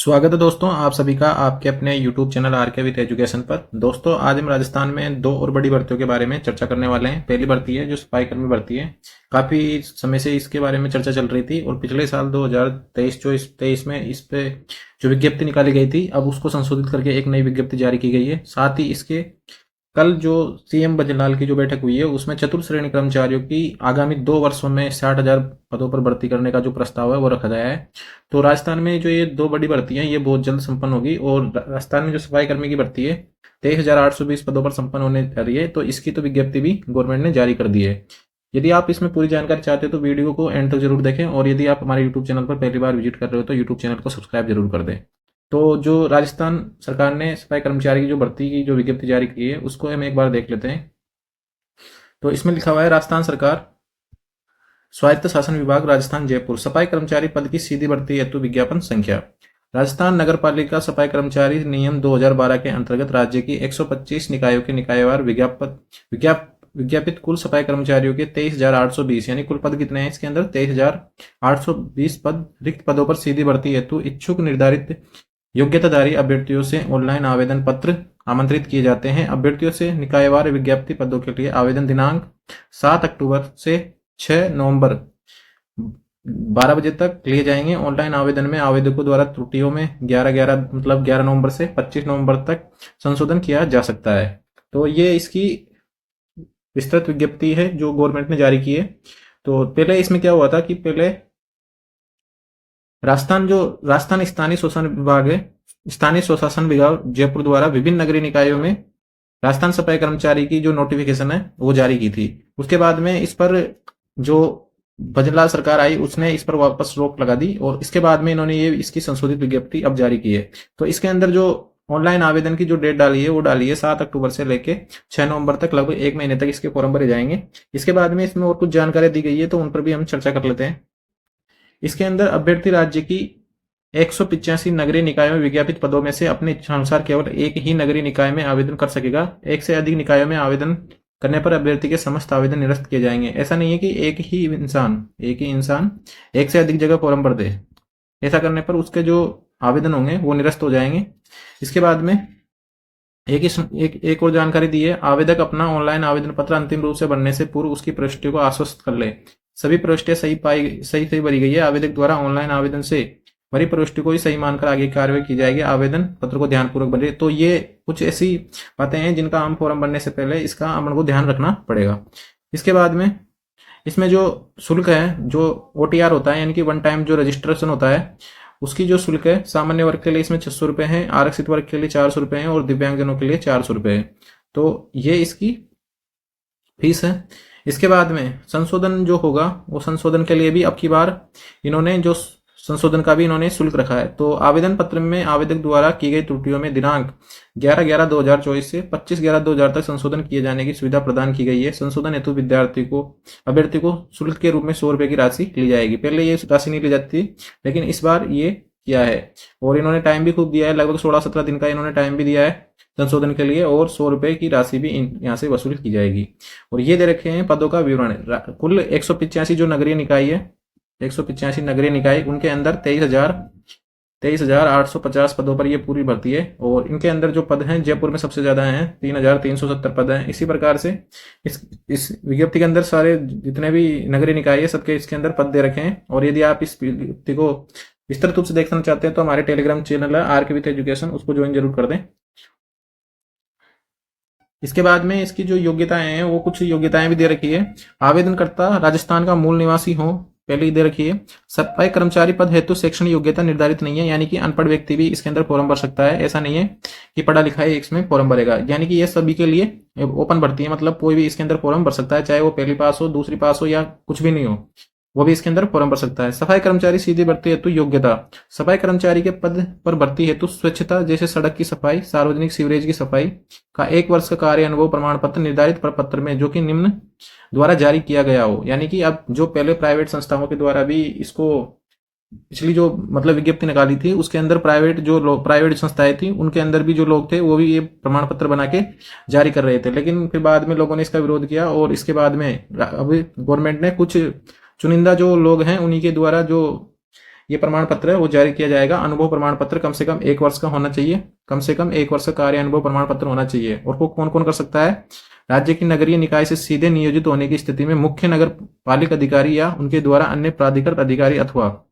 स्वागत है दोस्तों आप सभी का आपके अपने YouTube चैनल आर के विद एजुकेशन पर। दोस्तों आज हम राजस्थान में दो और बड़ी भर्तियों के बारे में चर्चा करने वाले हैं। पहली भर्ती है जो सिपाही कर्मी भर्ती है। काफी समय से इसके बारे में चर्चा चल रही थी और पिछले साल 2023 में इस पे जो विज्ञप्ति निकाली गई थी अब उसको संशोधित करके एक नई विज्ञप्ति जारी की गई है। साथ ही इसके कल जो सीएम बजरलाल की जो बैठक हुई है उसमें चतुर्थ श्रेणी कर्मचारियों की आगामी 2 वर्षों में 60,000 पदों पर भर्ती करने का जो प्रस्ताव है वो रखा गया है। तो राजस्थान में जो ये दो बड़ी भर्ती है ये बहुत जल्द संपन्न होगी और राजस्थान में जो सफाई कर्मी की भर्ती है 23,820 पदों पर संपन्न होने जा रही है। तो इसकी तो विज्ञप्ति भी गवर्नमेंट ने जारी कर दी है। यदि आप इसमें पूरी जानकारी चाहते हो तो वीडियो को एंड तक जरूर देखें और यदि आप हमारे यूट्यूब चैनल पर पहली बार विजिट कर रहे हो तो यूट्यूब चैनल को सब्सक्राइब जरूर कर दें। तो जो राजस्थान सरकार ने सफाई कर्मचारी की जो भर्ती की जो विज्ञप्ति जारी की है उसको हम एक बार देख लेते हैं। तो इसमें लिखा हुआ है राजस्थान सरकार स्वायत्त शासन विभाग राजस्थान जयपुर सफाई कर्मचारी पद की सीधी भर्ती हेतु विज्ञापन संख्या। राजस्थान नगर पालिका सफाई कर्मचारी नियम 2012 के अंतर्गत राज्य की 125 निकायों के निकायवार विज्ञापित कुल सफाई कर्मचारियों के 23,820 यानी कुल पद कितने हैं इसके अंदर 23,820 पद रिक्त पदों पर सीधी भर्ती हेतु इच्छुक निर्धारित योग्यताधारी अभ्यर्थियों से ऑनलाइन आवेदन पत्र आमंत्रित किए जाते हैं। अभ्यर्थियों से निकायवार विज्ञप्ति पदों के लिए आवेदन दिनांक 7 अक्टूबर से 6 नवंबर 12 बजे तक लिए जाएंगे। ऑनलाइन आवेदन में आवेदकों द्वारा त्रुटियों में 11 नवंबर से 25 नवंबर तक संशोधन किया जा सकता है। तो ये इसकी विस्तृत विज्ञप्ति है जो गवर्नमेंट ने जारी की है। तो पहले इसमें क्या हुआ था कि पहले राजस्थान स्थानीय स्वशासन विभाग जयपुर द्वारा विभिन्न नगरीय निकायों में राजस्थान सफाई कर्मचारी की जो नोटिफिकेशन है वो जारी की थी। उसके बाद में इस पर जो बजरलाल सरकार आई उसने इस पर वापस रोक लगा दी और इसके बाद में इन्होंने ये इसकी संशोधित विज्ञप्ति अब जारी की है। तो इसके अंदर जो ऑनलाइन आवेदन की जो डेट डाली है वो डाली है 7 अक्टूबर से लेके 6 नवंबर तक, लगभग 1 महीने तक इसके फॉर्म भरे जाएंगे। इसके बाद में इसमें और कुछ जानकारी दी गई है तो उन पर भी हम चर्चा कर लेते हैं। इसके अंदर अभ्यर्थी राज्य की 185 नगरीय निकायों में विज्ञापित पदों में से अपने इच्छानुसार केवल एक ही नगरीय निकाय में आवेदन कर सकेगा। एक से अधिक निकायों में आवेदन करने पर अभ्यर्थी के समस्त आवेदन निरस्त किए जाएंगे। ऐसा नहीं है कि एक ही इंसान एक से अधिक जगह फॉर्म भर दे। ऐसा करने पर उसके जो आवेदन होंगे वो निरस्त हो जाएंगे। इसके बाद में एक और जानकारी दी है, आवेदक अपना ऑनलाइन आवेदन पत्र अंतिम रूप से भरने से पूर्व उसकी प्रविष्टियों को आश्वस्त कर ले। सभी प्रविष्टियां सही भरी गई है। आवेदक द्वारा ऑनलाइन आवेदन से भरी प्रविष्टि को ही सही मानकर आगे कार्रवाई की जाएगी। आवेदन पत्र को ध्यानपूर्वक भरे। तो ये कुछ ऐसी बातें हैं जिनका हम फॉर्म भरने से पहले इसका अपन को ध्यान रखना पड़ेगा। इसके बाद में इसमें जो शुल्क है, जो OTR होता है यानी कि वन टाइम जो रजिस्ट्रेशन होता है उसकी जो शुल्क है सामान्य वर्ग के लिए इसमें 600 रुपए है, आरक्षित वर्ग के लिए 400 रुपए है और दिव्यांगजनों के लिए 400 रुपए है। तो ये इसकी फीस है। इसके बाद में संशोधन जो होगा वो संशोधन के लिए भी अब की बार इन्होंने जो संशोधन का भी इन्होंने शुल्क रखा है। तो आवेदन पत्र में आवेदक द्वारा की गई त्रुटियों में दिनांक 11/11/2024 से 25/11/2000 तक संशोधन किए जाने की सुविधा प्रदान की गई है। संशोधन हेतु अभ्यर्थी को शुल्क के रूप में 100 रुपए की राशि ली जाएगी। पहले ये राशि नहीं ली जाती थी लेकिन इस बार ये किया है और इन्होंने टाइम भी खूब दिया है, लगभग 16-17 दिन का इन्होंने टाइम भी दिया है संशोधन के लिए और 100 रुपए की राशि भी यहाँ से वसूल की जाएगी। और ये दे रखे हैं पदों का विवरण। कुल 185 जो नगरीय निकाय है, 185 नगरीय निकाय, उनके अंदर 23,850 पदों पर ये पूरी भर्ती है और इनके अंदर जो पद हैं जयपुर में सबसे ज्यादा हैं, 3,370 पद हैं। इसी प्रकार से इस विज्ञप्ति के अंदर सारे जितने भी नगरीय निकाय है सबके इसके अंदर पद दे रखे हैं। और यदि आप इस विज्ञप्ति को विस्तृत रूप से देखना चाहते हैं तो हमारे टेलीग्राम चैनल है आर के विद एजुकेशन, उसको ज्वाइन जरूर कर दें। इसके बाद में इसकी जो योग्यताएं हैं वो कुछ योग्यताएं भी दे रखी है। आवेदनकर्ता राजस्थान का मूल निवासी हो, पहले ही दे रखी है। सफाई कर्मचारी पद हेतु शैक्षणिक योग्यता निर्धारित नहीं है, यानी कि अनपढ़ व्यक्ति भी इसके अंदर फॉर्म भर सकता है। ऐसा नहीं है कि पढ़ा लिखा है इसमें फॉर्म भरेगा, यानी कि ये सभी के लिए ओपन भर्ती है। मतलब कोई भी इसके अंदर फॉर्म भर सकता है, चाहे वो पहली पास हो, दूसरी पास हो या कुछ भी नहीं हो, वो भी इसके अंदर फॉर्म भर सकता है। सफाई कर्मचारी सीधी भर्ती हेतु योग्यता, सफाई कर्मचारी के पद पर भर्ती हेतु स्वच्छता जैसे सड़क की सफाई, सार्वजनिक सीवरेज की सफाई का 1 वर्ष का कार्य अनुभव प्रमाण पत्र निर्धारित प्रपत्र में जो कि निम्न द्वारा जारी किया गया हो। यानी कि अब जो पहले प्राइवेट संस्थाओं के द्वारा भी इसको पिछली जो मतलब विज्ञप्ति निकाली थी उसके अंदर प्राइवेट संस्थाएं थी उनके अंदर भी जो लोग थे वो भी ये प्रमाण पत्र बना के जारी कर रहे थे, लेकिन फिर बाद में लोगों ने इसका विरोध किया और इसके बाद में अभी गवर्नमेंट ने कुछ चुनिंदा जो लोग हैं उन्हीं के द्वारा जो ये प्रमाण पत्र है वो जारी किया जाएगा। अनुभव प्रमाण पत्र कम से कम 1 वर्ष का होना चाहिए, कम से कम 1 वर्ष का कार्य अनुभव प्रमाण पत्र होना चाहिए। और वो कौन कौन कर सकता है? राज्य की नगरीय निकाय से सीधे नियोजित होने की स्थिति में मुख्य नगर पालिका अधिकारी या उनके द्वारा अन्य प्राधिकृत अधिकारी, अथवा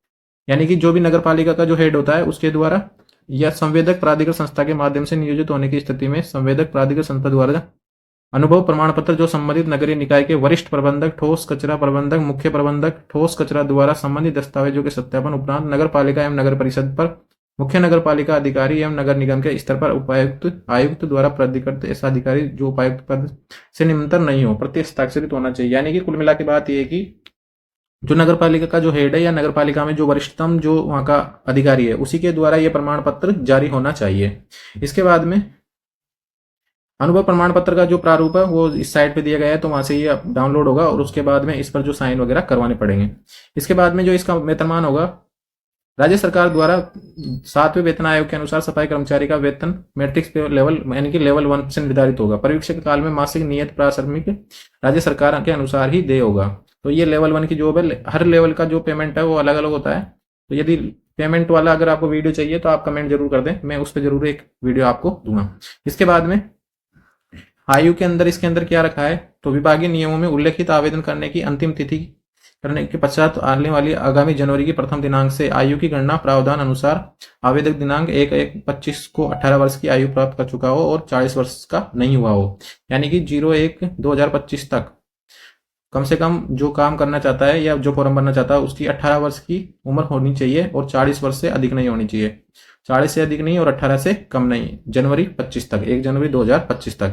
यानी कि जो भी नगर पालिका का जो हेड होता है उसके द्वारा या संवेदक प्राधिकृत संस्था के माध्यम से नियोजित होने की स्थिति में संवेदक प्राधिकृत संस्था द्वारा अनुभव प्रमाण पत्र जो संबंधित नगरीय निकाय के वरिष्ठ प्रबंधक, ठोस कचरा प्रबंधक, मुख्य प्रबंधक ठोस कचरा द्वारा संबंधित दस्तावेजों के सत्यापन उपरांत नगर पालिका एवं नगर परिषद पर मुख्य नगर पालिका अधिकारी एवं नगर निगम के स्तर पर उपायुक्त आयुक्त द्वारा प्राधिकृत ऐसा अधिकारी जो उपायुक्त पद से निम्नतर नहीं हो, प्रति हस्ताक्षरित होना चाहिए। यानी कि कुल मिला के बात यह है कि जो नगर पालिका का जो हेड है या नगर पालिका में जो वरिष्ठतम जो वहां का अधिकारी है उसी के द्वारा यह प्रमाण पत्र जारी होना चाहिए। इसके बाद में अनुभव प्रमाण पत्र का जो प्रारूप है वो इस साइट पे दिया गया है, तो वहां से ये डाउनलोड होगा और उसके बाद में इस पर जो साइन वगैरह करवाने पड़ेंगे। इसके बाद में जो इसका वेतनमान होगा, राज्य सरकार द्वारा 7वें वेतन आयोग के अनुसार सफाई कर्मचारी का वेतन मैट्रिक्स पे लेवल यानी कि लेवल 1 से निर्धारित होगा। परीक्षा काल में मासिक नियत प्राथमिक राज्य सरकार के अनुसार ही दे होगा। तो ये लेवल 1 की जॉब है। हर लेवल का जो पेमेंट है वो अलग अलग होता है। तो यदि पेमेंट वाला अगर आपको वीडियो चाहिए तो आप कमेंट जरूर कर दें, मैं उस पर जरूर एक वीडियो आपको दूंगा। इसके बाद में आयु के अंदर इसके अंदर क्या रखा है, तो विभागीय नियमों में उल्लेखित आवेदन करने की अंतिम तिथि करने के पश्चात आने वाली आगामी जनवरी की प्रथम दिनांक से आयु की गणना प्रावधान अनुसार आवेदक दिनांक 1/1/25 को 18 वर्ष की आयु प्राप्त कर चुका हो और 40 वर्ष का नहीं हुआ हो। यानी कि 01/2025 तक कम से कम जो काम करना चाहता है या जो फॉर्म भरना चाहता है उसकी 18 वर्ष की उम्र होनी चाहिए और 40 वर्ष से अधिक नहीं होनी चाहिए। 40 से अधिक नहीं और 18 से कम नहीं, जनवरी 25 तक, 1 जनवरी 2025 तक।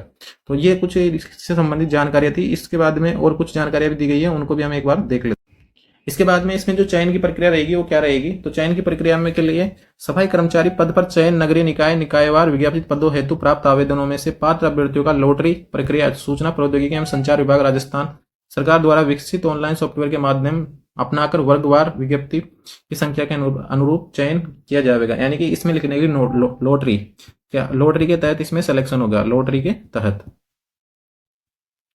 तो ये कुछ इससे संबंधित जानकारियां थी। इसके बाद में और कुछ जानकारियां भी दी गई है, उनको भी हम एक बार देख लेते हैं। इसके बाद में इसमें जो चयन की प्रक्रिया रहेगी वो क्या रहेगी, तो चयन की प्रक्रिया में के लिए सफाई कर्मचारी पद पर चयन नगरीय निकाय निकायवार विज्ञापित पदों हेतु प्राप्त आवेदनों में से पात्र अभ्यर्थियों का लॉटरी प्रक्रिया सूचना प्रौद्योगिकी एवं संचार विभाग राजस्थान सरकार द्वारा विकसित ऑनलाइन सॉफ्टवेयर के माध्यम अपनाकर वर्गवार विज्ञप्ति की संख्या के अनुरूप चयन किया जाएगा। यानी कि इसमें लिखने की लॉटरी, क्या लॉटरी के तहत इसमें सिलेक्शन होगा, लॉटरी के तहत।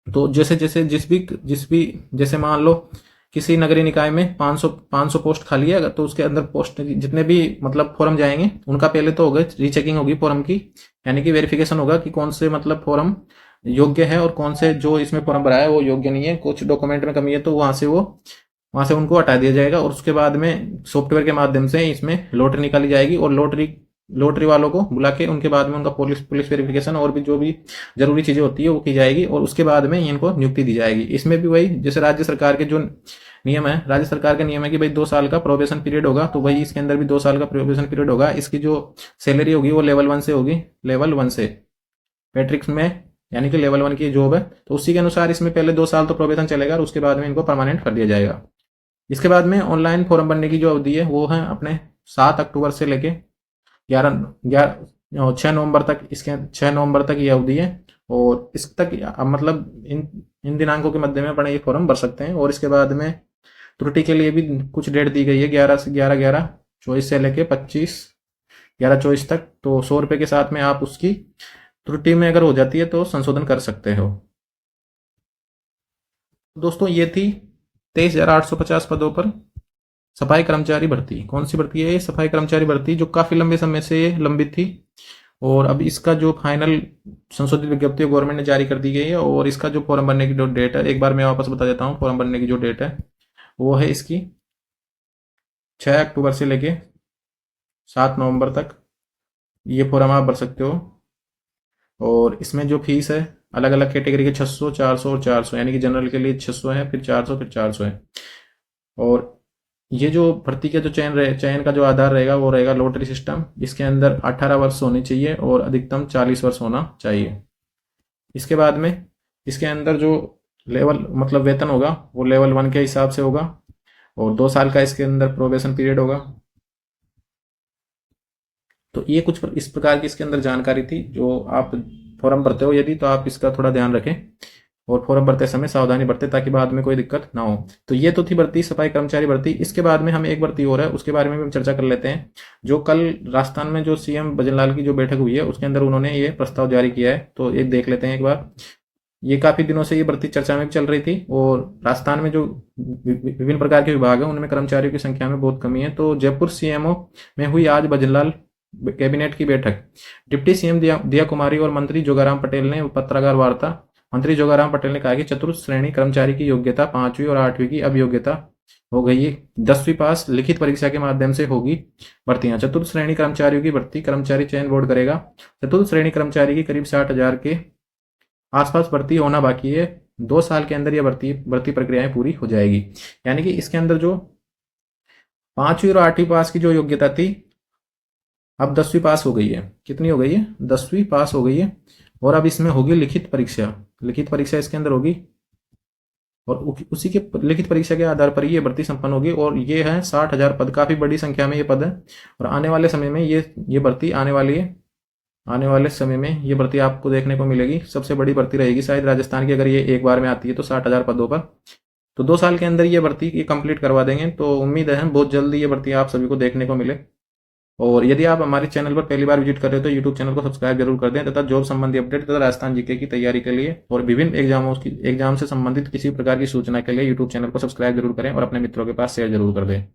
तो जैसे जैसे जिस भी जैसे मान लो किसी नगरीय निकाय में 500 पोस्ट खाली है, तो उसके अंदर पोस्ट जितने भी मतलब फॉर्म जाएंगे उनका पहले तो होगा रीचेकिंग होगी फॉर्म की, यानी कि वेरिफिकेशन होगा कि कौन से मतलब फॉर्म योग्य है और कौन से जो इसमें फॉर्म भरा है वो योग्य नहीं है, कुछ डॉक्यूमेंट में कमी है, तो वहां से उनको हटा दिया जाएगा। और उसके बाद में सॉफ्टवेयर के माध्यम से इसमें लॉटरी निकाली जाएगी और लॉटरी वालों को बुला के उनके बाद में उनका पुलिस वेरिफिकेशन और भी जो भी जरूरी चीजें होती है वो की जाएगी और उसके बाद में इनको नियुक्ति दी जाएगी। इसमें भी वही जैसे राज्य सरकार के जो नियम है, राज्य सरकार का नियम है कि भाई 2 साल का प्रोबेशन पीरियड होगा, तो वही इसके अंदर भी 2 साल का प्रोबेशन पीरियड होगा। इसकी जो सैलरी होगी वो लेवल 1 से होगी, लेवल 1 से मैट्रिक्स में, यानी कि लेवल 1 की जॉब है, तो उसी के अनुसार इसमें पहले 2 साल तो प्रोबेशन चलेगा और उसके बाद में इनको परमानेंट कर दिया जाएगा। इसके बाद में ऑनलाइन फॉर्म भरने की जो अवधि है वो है अपने 7 अक्टूबर से लेके 6 नवंबर तक, इसके 6 नवंबर तक ये अवधि है और इस तक मतलब इन दिनांकों के मध्य में अपने ये फॉर्म भर सकते हैं। और इसके बाद में त्रुटि के लिए भी कुछ डेट दी गई है, 11/11/24 से लेके 25/11/24 तक। तो 100 रुपए के साथ में आप उसकी त्रुटि में अगर हो जाती है तो संशोधन कर सकते हो। दोस्तों ये थी 23,850 पदों पर सफाई कर्मचारी भर्ती। कौन सी भर्ती है ये? सफाई कर्मचारी भर्ती, जो काफी लंबे समय से लंबित थी और अब इसका जो फाइनल संशोधित विज्ञप्ति गवर्नमेंट ने जारी कर दी गई है। और इसका जो फॉर्म भरने की जो डेट है, एक बार मैं वापस बता देता हूँ। फॉर्म भरने की जो डेट है वो है इसकी 6 अक्टूबर से लेके 7 नवंबर तक ये फॉर्म आप भर सकते हो। और इसमें जो फीस है अलग अलग कैटेगरी के 600, 400 और 400, यानी कि जनरल के लिए 600 है, फिर 400, फिर 400 है। और ये जो भर्ती का जो चयन का जो आधार रहेगा वो रहेगा लॉटरी सिस्टम। इसके अंदर 18 वर्ष होने चाहिए और अधिकतम 40 वर्ष होना चाहिए। इसके बाद में इसके अंदर जो लेवल मतलब वेतन होगा वो लेवल 1 के हिसाब से होगा और 2 साल का इसके अंदर प्रोबेशन पीरियड होगा। तो ये कुछ इस प्रकार की इसके अंदर जानकारी थी। जो आप फॉर्म भरते हो यदि, तो आप इसका थोड़ा ध्यान रखें और फॉर्म भरते समय सावधानी बरतें ताकि बाद में कोई दिक्कत ना हो। तो ये तो थी भर्ती, सफाई कर्मचारी भर्ती। इसके बाद में हम एक भर्ती और है उसके बारे में भी हम चर्चा कर लेते हैं। जो कल राजस्थान में जो सीएम भजनलाल की जो बैठक हुई है उसके अंदर उन्होंने ये प्रस्ताव जारी किया है, तो एक देख लेते हैं एक बार। ये काफी दिनों से ये भर्ती चर्चा में भी चल रही थी और राजस्थान में जो विभिन्न प्रकार के विभाग हैं उनमें कर्मचारियों की संख्या में बहुत कमी है। तो जयपुर सीएमओ में हुई आज भजनलाल कैबिनेट की बैठक। डिप्टी सीएम दिया कुमारी और मंत्री जोगाराम पटेल ने पत्रकार वार्ता। मंत्री जोगाराम पटेल ने कहा कि चतुर्थ श्रेणी कर्मचारी की योग्यता 5वीं और 8वीं की अब योग्यता हो गई है। 10वीं पास लिखित परीक्षा के माध्यम से होगी भर्तियां। चतुर्थ श्रेणी कर्मचारियों की भर्ती कर्मचारी चयन बोर्ड करेगा। चतुर्थ श्रेणी कर्मचारी की करीब 60,000 के आसपास भर्ती होना बाकी है। 2 साल के अंदर यह भर्ती प्रक्रियाएं पूरी हो जाएगी। यानी कि इसके अंदर जो 5वीं और 8वीं पास की जो योग्यता थी अब 10वीं पास हो गई है। कितनी हो गई है? 10वीं पास हो गई है। और अब इसमें होगी लिखित परीक्षा। लिखित परीक्षा इसके अंदर होगी और उसी के लिखित परीक्षा के आधार पर ये भर्ती संपन्न होगी। और ये है 60,000 पद, काफी बड़ी संख्या में ये पद है। और आने वाले समय में ये भर्ती आने वाली है। आने वाले समय में ये भर्ती आपको देखने को मिलेगी। सबसे बड़ी भर्ती रहेगी शायद राजस्थान की, अगर ये एक बार में आती है तो 60,000 पदों पर। तो 2 साल के अंदर ये भर्ती ये कंप्लीट करवा देंगे। तो उम्मीद है बहुत जल्दी ये भर्ती आप सभी को देखने को मिले। और यदि आप हमारे चैनल पर पहली बार विजिट कर रहे हो तो यूट्यूब चैनल को सब्सक्राइब जरूर कर दें तथा जॉब संबंधी अपडेट तथा राजस्थान जीके की तैयारी के लिए और विभिन्न एग्जाम से संबंधित किसी प्रकार की सूचना के लिए यूट्यूब चैनल को सब्सक्राइब जरूर करें और अपने मित्रों के पास शेयर जरूर कर दें।